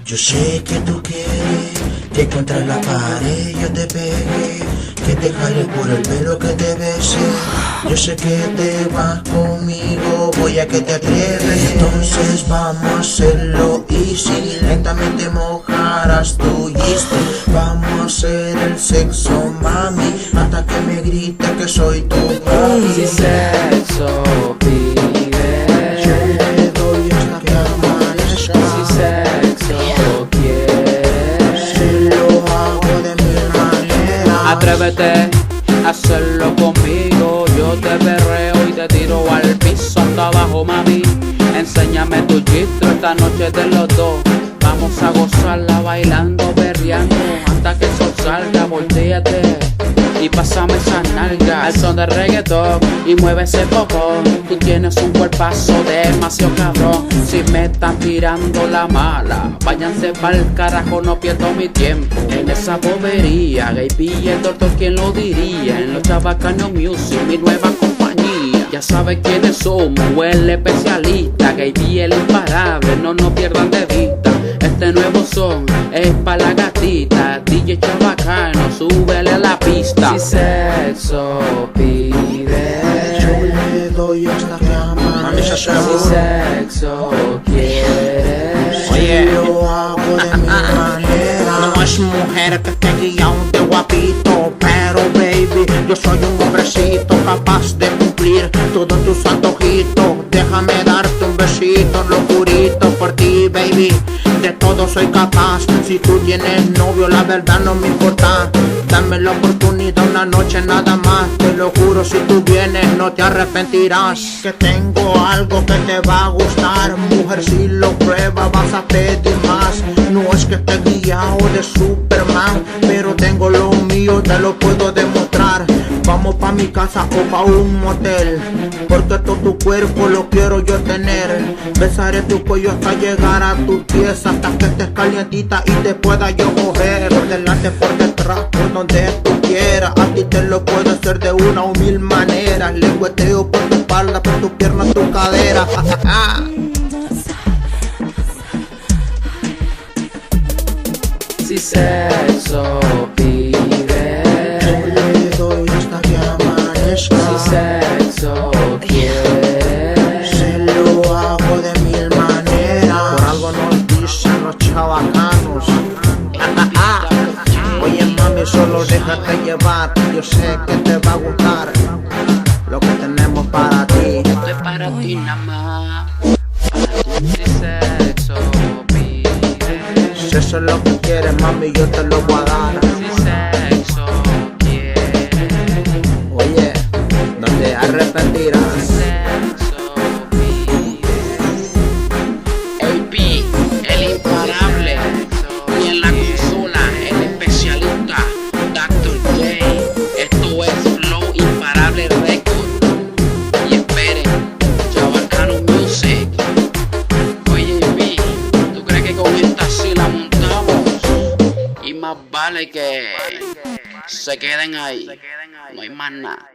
Yo sé que tú quieres que contra la pared yo te pegue, que te jale por el pelo, que te bese. Yo sé que te vas conmigo, voy a que te atreves. Entonces vamos a hacerlo easy, lentamente mojarás tu yeast. Vamos a hacer el sexo, mami, hasta que me grite que soy tu papi. Si sexo pide, yo le doy hasta que amanezca. si sexo quieres, Se lo hago de mi manera. atrévete a hacerlo conmigo. Yo te perreo y te tiro al piso hasta abajo, mami. Enséñame tu gistro esta noche de los dos. Vamos a gozarla bailando, berreando hasta que el sol salga. Voltéate y pásame esa nalga al son de reggaetón y mueve ese popón. Tú tienes un cuerpazo demasiado cabrón. Si me están tirando la mala, váyanse pa'l carajo, no pierdo mi tiempo en esa bobería. Gay el doctor, ¿quién lo diría? En los Chabacano Music, mi nueva compañía. Ya sabes quiénes somos, el especialista. Gay el imparable, no nos pierdan de vista. Este nuevo son es pa' la gatita. DJ Chabacano, súbele a la pista. Si sexo pide, Yo le doy hasta que amanezca. si sexo quieres, Se lo hago de mi manera. No es mujer que esté guiado de guapito, pero baby, yo soy un hombrecito capaz de cumplir todos tus antojitos. Déjame darte un besito, locurito por ti, baby. De todo soy capaz. Si tú tienes novio, la verdad no me importa. Dame la oportunidad una noche nada más. Te lo juro, si tú vienes no te arrepentirás. Que tengo algo que te va a gustar. Mujer, si lo pruebas vas a pedir más. No es que esté guiado de Superman, pero tengo lo mío, te lo puedo demostrar. Vamos pa' mi casa o pa' un motel, porque todo tu cuerpo lo quiero yo tener. Besaré tu cuello hasta llegar a tus pies, hasta que estés calientita y te pueda yo coger. Por delante, por detrás, por donde tú quieras. A ti te lo puedo hacer de una o mil maneras. Lengüeteo por tu espalda, por tu pierna, tu cadera. si sexo pide, Yo le doy hasta que amanezca. si sexo quieres, Se lo hago de mil maneras. Por algo nos dicen los chabacanos. Oye mami, solo déjate llevar. Yo sé que te va a gustar lo que tenemos para ti. esto es para ti nada más. Si sexo pide, Si eso es lo que quieres, mami, yo te lo voy a dar. si sexo quieres, Oye, no te arrepentirás. sexo pide. AP, el imparable, y en la consola, el especialista, Dr. J. Esto es Flow Imparable Record. Y esperen, Chabacano Music. Oye, AP, ¿tú crees que con esta sí la montamos? Y más vale que se queden ahí, no hay más nada.